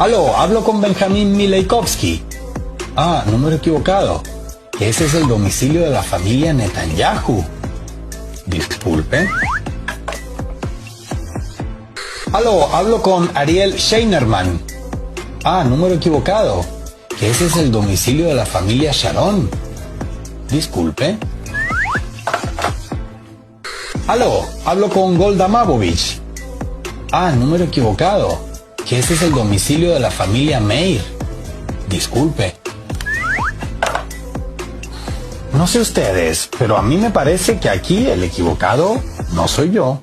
Aló, hablo con Benjamín Milejkovsky. Ah, número equivocado. Ese es el domicilio de la familia Netanyahu. Disculpe. Aló, hablo con Ariel Scheinerman. Ah, número equivocado. Ese es el domicilio de la familia Sharon. Disculpe. Aló, hablo con Golda Mabovich. Ah, número equivocado. Ese es el domicilio de la familia Meir. Disculpe. No sé ustedes, pero a mí me parece que aquí el equivocado no soy yo.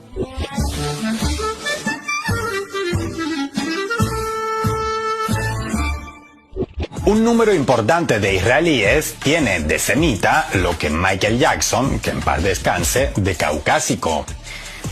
Un número importante de israelíes tiene de semita lo que Michael Jackson, que en paz descanse, de caucásico.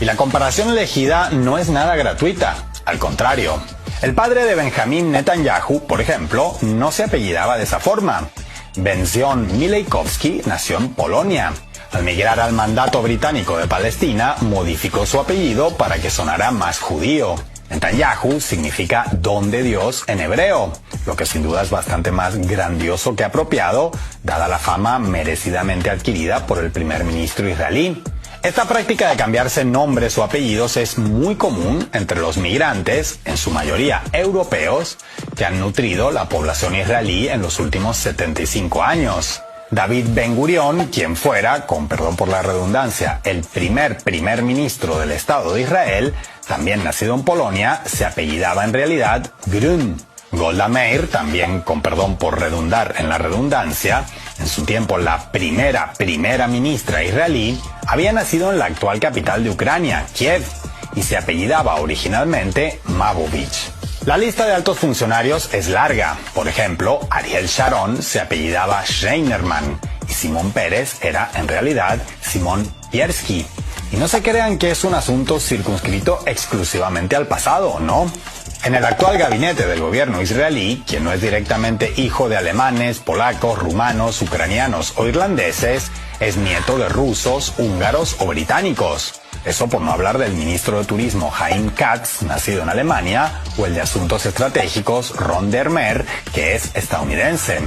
Y la comparación elegida no es nada gratuita, al contrario. El padre de Benjamín Netanyahu, por ejemplo, no se apellidaba de esa forma. Benzion Milejkovsky nació en Polonia. Al migrar al mandato británico de Palestina, modificó su apellido para que sonara más judío. Netanyahu significa don de Dios en hebreo, lo que sin duda es bastante más grandioso que apropiado, dada la fama merecidamente adquirida por el primer ministro israelí. Esta práctica de cambiarse nombres o apellidos es muy común entre los migrantes, en su mayoría europeos, que han nutrido la población israelí en los últimos 75 años. David Ben Gurión, quien fuera, con perdón por la redundancia, el primer ministro del Estado de Israel, también nacido en Polonia, se apellidaba en realidad Grün. Golda Meir, también con perdón por redundar en la redundancia, en su tiempo la primera ministra israelí, había nacido en la actual capital de Ucrania, Kiev, y se apellidaba originalmente Mabovich. La lista de altos funcionarios es larga. Por ejemplo, Ariel Sharon se apellidaba Scheinerman y Simón Pérez era en realidad Simón Piersky. Y no se crean que es un asunto circunscrito exclusivamente al pasado, ¿no? En el actual gabinete del gobierno israelí, quien no es directamente hijo de alemanes, polacos, rumanos, ucranianos o irlandeses, es nieto de rusos, húngaros o británicos. Eso por no hablar del ministro de Turismo Haim Katz, nacido en Alemania, o el de Asuntos Estratégicos Ron Dermer, que es estadounidense.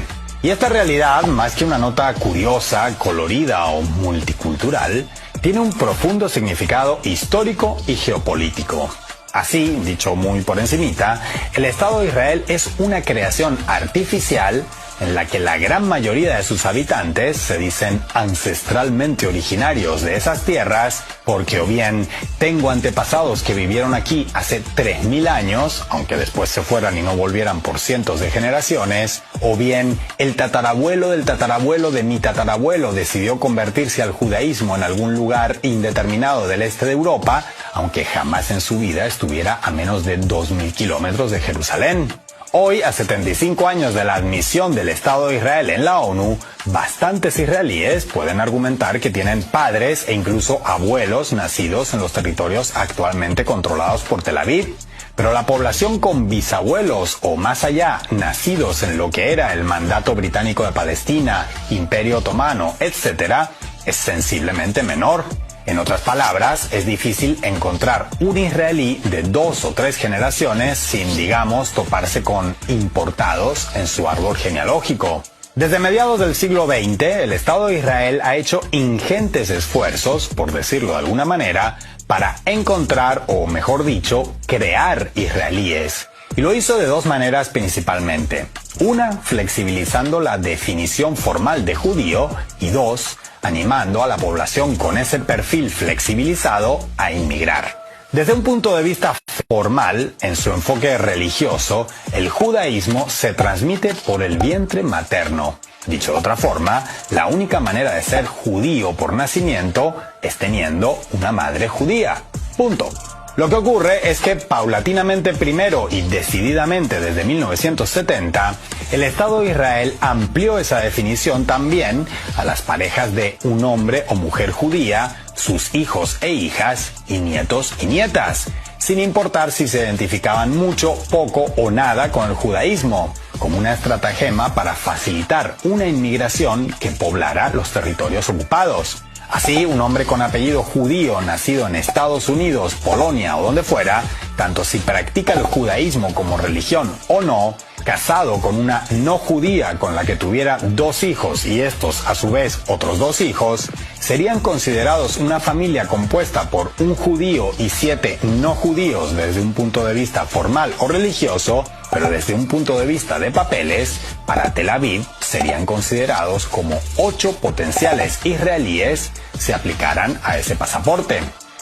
Y esta realidad, más que una nota curiosa, colorida o multicultural, tiene un profundo significado histórico y geopolítico. Así, dicho muy por encimita, el Estado de Israel es una creación artificial en la que la gran mayoría de sus habitantes se dicen ancestralmente originarios de esas tierras porque o bien tengo antepasados que vivieron aquí hace 3000 años, aunque después se fueran y no volvieran por cientos de generaciones, o bien el tatarabuelo del tatarabuelo de mi tatarabuelo decidió convertirse al judaísmo en algún lugar indeterminado del este de Europa, aunque jamás en su vida estuviera a menos de 2000 kilómetros de Jerusalén. Hoy, a 75 años de la admisión del Estado de Israel en la ONU, bastantes israelíes pueden argumentar que tienen padres e incluso abuelos nacidos en los territorios actualmente controlados por Tel Aviv. Pero la población con bisabuelos o más allá, nacidos en lo que era el mandato británico de Palestina, Imperio Otomano, etc., es sensiblemente menor. En otras palabras, es difícil encontrar un israelí de 2 o 3 generaciones sin, digamos, toparse con importados en su árbol genealógico. Desde mediados del siglo XX, el Estado de Israel ha hecho ingentes esfuerzos, por decirlo de alguna manera, para encontrar, o mejor dicho, crear israelíes. Y lo hizo de 2 maneras principalmente. Una, flexibilizando la definición formal de judío, y 2, animando a la población con ese perfil flexibilizado a inmigrar. Desde un punto de vista formal, en su enfoque religioso, el judaísmo se transmite por el vientre materno. Dicho de otra forma, la única manera de ser judío por nacimiento es teniendo una madre judía. Punto. Lo que ocurre es que paulatinamente primero y decididamente desde 1970, el Estado de Israel amplió esa definición también a las parejas de un hombre o mujer judía, sus hijos e hijas, y nietos y nietas, sin importar si se identificaban mucho, poco o nada con el judaísmo, como una estratagema para facilitar una inmigración que poblara los territorios ocupados. Así, un hombre con apellido judío nacido en Estados Unidos, Polonia o donde fuera, tanto si practica el judaísmo como religión o no, casado con una no judía con la que tuviera 2 hijos y estos a su vez otros 2 hijos, serían considerados una familia compuesta por un judío y 7 no judíos desde un punto de vista formal o religioso, pero desde un punto de vista de papeles, para Tel Aviv serían considerados como 8 potenciales israelíes se aplicaran a ese pasaporte.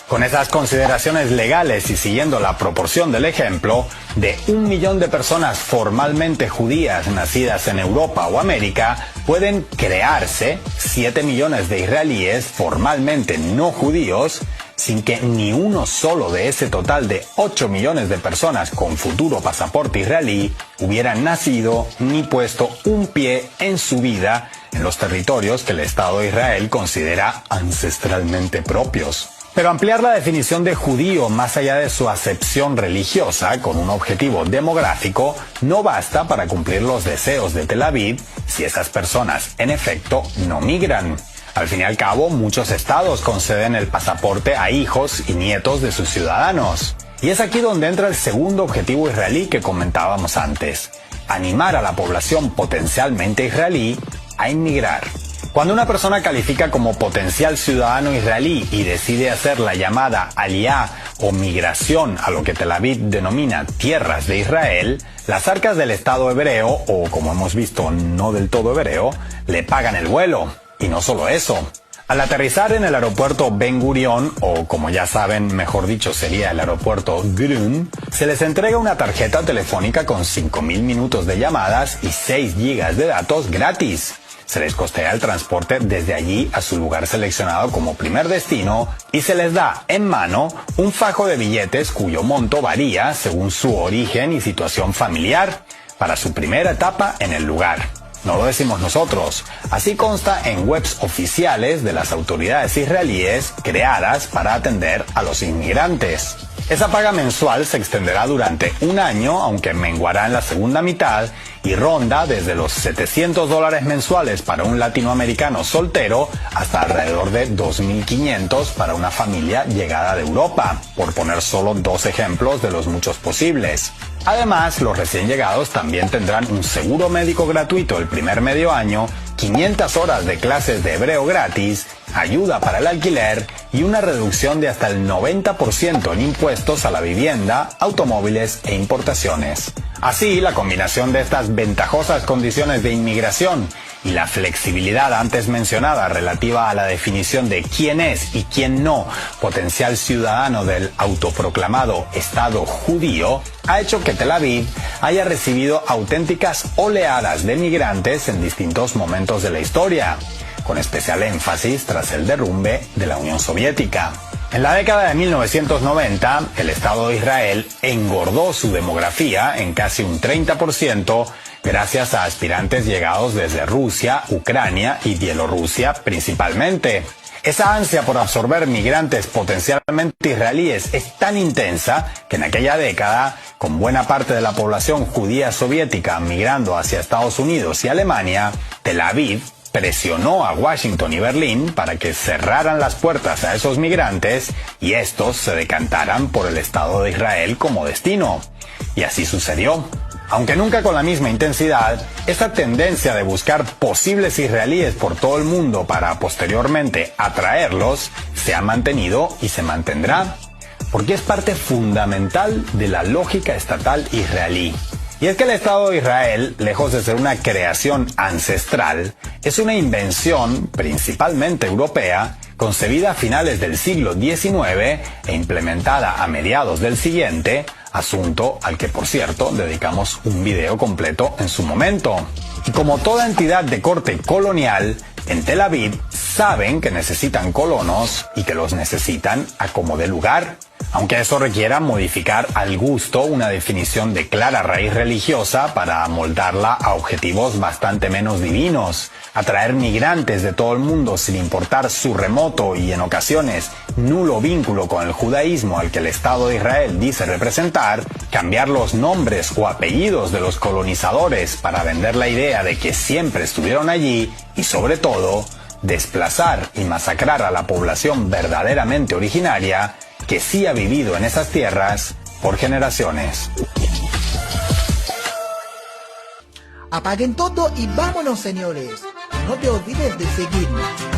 Con esas consideraciones legales y siguiendo la proporción del ejemplo, de 1 millón de personas formalmente judías nacidas en Europa o América, pueden crearse 7 millones de israelíes formalmente no judíos, sin que ni uno solo de ese total de 8 millones de personas con futuro pasaporte israelí hubiera nacido ni puesto un pie en su vida en los territorios que el Estado de Israel considera ancestralmente propios. Pero ampliar la definición de judío más allá de su acepción religiosa con un objetivo demográfico no basta para cumplir los deseos de Tel Aviv si esas personas, en efecto, no migran. Al fin y al cabo, muchos estados conceden el pasaporte a hijos y nietos de sus ciudadanos. Y es aquí donde entra el segundo objetivo israelí que comentábamos antes: animar a la población potencialmente israelí a inmigrar. Cuando una persona califica como potencial ciudadano israelí y decide hacer la llamada aliyá o migración a lo que Tel Aviv denomina tierras de Israel, las arcas del Estado hebreo, o como hemos visto no del todo hebreo, le pagan el vuelo. Y no solo eso. Al aterrizar en el aeropuerto Ben Gurion, o como ya saben, mejor dicho sería el aeropuerto Grun, se les entrega una tarjeta telefónica con 5.000 minutos de llamadas y 6 gigas de datos gratis. Se les costea el transporte desde allí a su lugar seleccionado como primer destino y se les da en mano un fajo de billetes cuyo monto varía según su origen y situación familiar para su primera etapa en el lugar. No lo decimos nosotros, así consta en webs oficiales de las autoridades israelíes creadas para atender a los inmigrantes. Esa paga mensual se extenderá durante un año, aunque menguará en la segunda mitad, y ronda desde los $700 mensuales para un latinoamericano soltero hasta alrededor de 2.500 para una familia llegada de Europa, por poner solo 2 ejemplos de los muchos posibles. Además, los recién llegados también tendrán un seguro médico gratuito el primer medio año, 500 horas de clases de hebreo gratis, ayuda para el alquiler y una reducción de hasta el 90% en impuestos a la vivienda, automóviles e importaciones. Así, la combinación de estas ventajosas condiciones de inmigración y la flexibilidad antes mencionada relativa a la definición de quién es y quién no potencial ciudadano del autoproclamado Estado judío ha hecho que Tel Aviv haya recibido auténticas oleadas de migrantes en distintos momentos de la historia, con especial énfasis tras el derrumbe de la Unión Soviética. En la década de 1990, el Estado de Israel engordó su demografía en casi un 30% gracias a aspirantes llegados desde Rusia, Ucrania y Bielorrusia principalmente. Esa ansia por absorber migrantes potencialmente israelíes es tan intensa que en aquella década, con buena parte de la población judía soviética migrando hacia Estados Unidos y Alemania, Tel Aviv presionó a Washington y Berlín para que cerraran las puertas a esos migrantes y estos se decantaran por el Estado de Israel como destino. Y así sucedió. Aunque nunca con la misma intensidad, esta tendencia de buscar posibles israelíes por todo el mundo para posteriormente atraerlos se ha mantenido y se mantendrá, porque es parte fundamental de la lógica estatal israelí. Y es que el Estado de Israel, lejos de ser una creación ancestral, es una invención principalmente europea, concebida a finales del siglo XIX e implementada a mediados del siguiente, asunto al que, por cierto, dedicamos un video completo en su momento. Y como toda entidad de corte colonial, en Tel Aviv saben que necesitan colonos y que los necesitan a como de lugar, aunque eso requiera modificar al gusto una definición de clara raíz religiosa para amoldarla a objetivos bastante menos divinos, atraer migrantes de todo el mundo sin importar su remoto y en ocasiones nulo vínculo con el judaísmo al que el Estado de Israel dice representar, cambiar los nombres o apellidos de los colonizadores para vender la idea de que siempre estuvieron allí y sobre todo, desplazar y masacrar a la población verdaderamente originaria que sí ha vivido en esas tierras, por generaciones. Apaguen todo y vámonos, señores. No te olvides de seguirnos.